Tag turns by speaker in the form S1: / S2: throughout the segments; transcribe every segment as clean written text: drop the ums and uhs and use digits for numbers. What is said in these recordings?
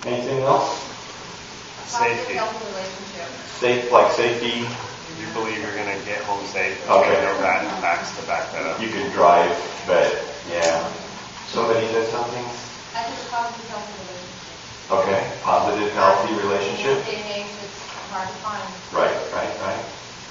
S1: Anything else?
S2: Safety.
S1: Like safety.
S2: You believe you're going to get home safe.
S1: Okay.
S2: No facts to back that up.
S1: You can drive, but yeah. Somebody said something?
S3: I think a positive, healthy relationship.
S1: Okay. Positive, healthy relationship.
S3: In this day and age, it's hard to find.
S1: Right.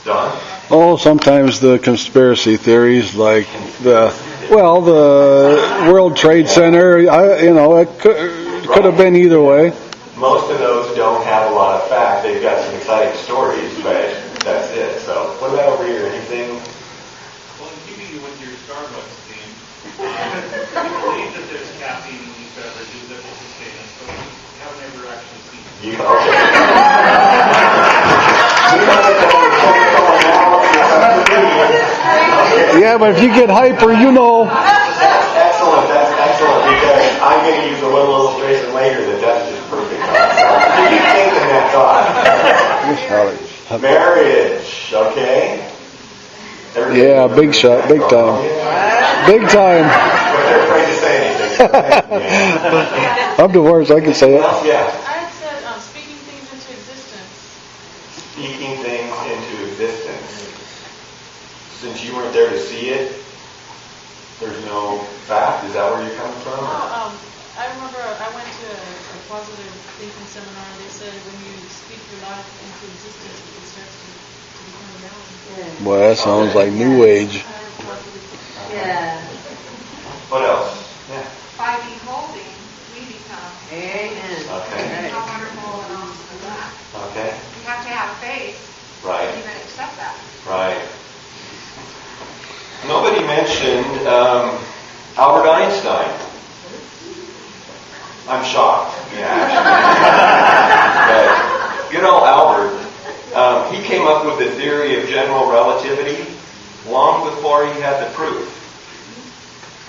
S1: Don?
S4: Oh, sometimes the conspiracy theories, like the World Trade Center. It could have been either way.
S1: Most of those don't have a lot of fact. They've got some exciting stories, but that's it. So, what about over here? Anything?
S5: Well, in keeping with your Starbucks theme, you believe that there's caffeine in these beverages that will sustain us, but we haven't ever actually seen it.
S4: Yeah, but if you get hyper,
S1: Excellent, that's excellent, because I'm going to use a little illustration later that's just perfect. So you think in that thought. Marriage, okay?
S4: Yeah, big shot, big time. Big time.
S1: But they're afraid to say anything. Yeah.
S4: I'm divorced, I can say it.
S1: Yeah.
S6: I had said speaking things into existence.
S1: Speaking things into existence. Since you weren't there to see it, there's no fact? Is that where you're coming from?
S6: I remember I went to a positive thinking seminar, and they said when you speak your life into existence, it starts to become reality.
S4: Boy, that sounds like New Age.
S3: Yeah.
S1: What else? Yeah.
S3: By beholding, we become.
S7: Amen.
S1: Okay.
S3: How wonderful and awesome is that?
S1: Okay.
S3: You have to have faith
S1: Right.
S3: to even accept that.
S1: Right. Nobody mentioned Albert Einstein. I'm shocked. Yeah, actually. But, Albert, he came up with the theory of general relativity long before he had the proof.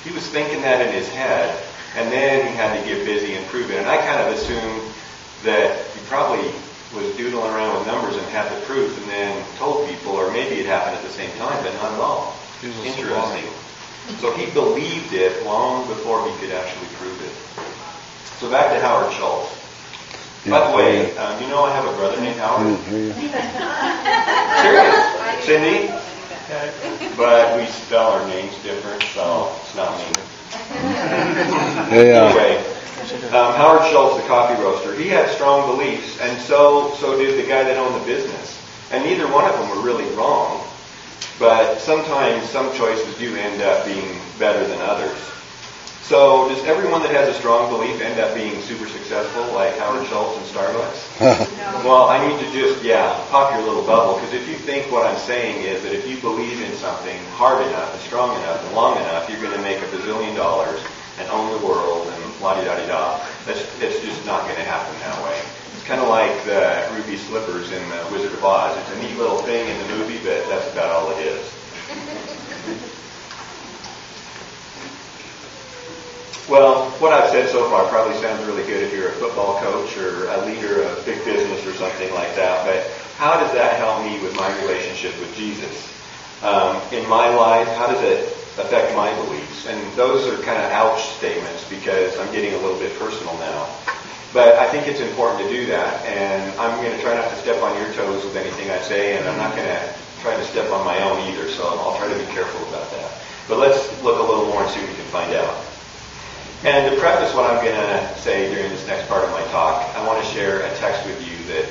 S1: He was thinking that in his head, and then he had to get busy and prove it. And I kind of assumed that he probably was doodling around with numbers and had the proof and then told people, or maybe it happened at the same time, but not at all. Interesting. So he believed it long before he could actually prove it. So back to Howard Schultz. By the way, I have a brother named Howard. Serious? Cindy? But we spell our names different, so it's not me. Anyway, Howard Schultz, the coffee roaster, he had strong beliefs, and so did the guy that owned the business. And neither one of them were really wrong. But sometimes some choices do end up being better than others. So does everyone that has a strong belief end up being super successful, like Howard Schultz and Starbucks? Well, I need to just, pop your little bubble, because if you think what I'm saying is that if you believe in something hard enough and strong enough and long enough, you're going to make $1 billion and own the world and la-di-da-di-da. It's just not going to happen that way. It's kind of like the ruby slippers in The Wizard of Oz. It's a neat little thing in the movie, but that's about all it is. Well, what I've said so far probably sounds really good if you're a football coach or a leader of big business or something like that, but how does that help me with my relationship with Jesus? In my life, how does it affect my beliefs? And those are kind of ouch statements because I'm getting a little bit personal now. But I think it's important to do that, and I'm going to try not to step on your toes with anything I say, and I'm not going to try to step on my own either, so I'll try to be careful about that. But let's look a little more and see what we can find out. And to preface what I'm going to say during this next part of my talk, I want to share a text with you that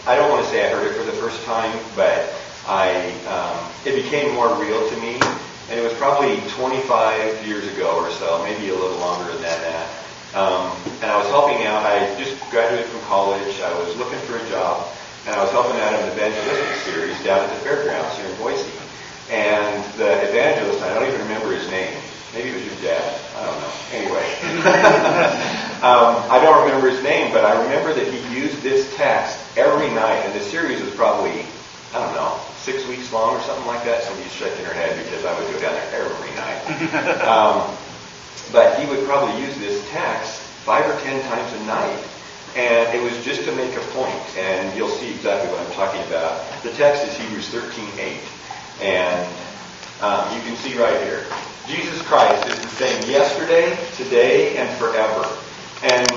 S1: I don't want to say I heard it for the first time, but it became more real to me, and it was probably 25 years ago or so, maybe a little longer than that. And I was helping out. I just graduated from college. I was looking for a job, and I was helping out in an evangelistic series down at the fairgrounds here in Boise. And the evangelist, I don't even remember his name. Maybe it was your dad. I don't know. Anyway, I don't remember his name, but I remember that he used this text every night, and the series was probably, 6 weeks long or something like that. Somebody's shaking her head because I would go down there every night. But he would probably use this text 5 or 10 times a night. And it was just to make a point, and you'll see exactly what I'm talking about. The text is Hebrews 13:8. And you can see right here, Jesus Christ is the same yesterday, today, and forever. And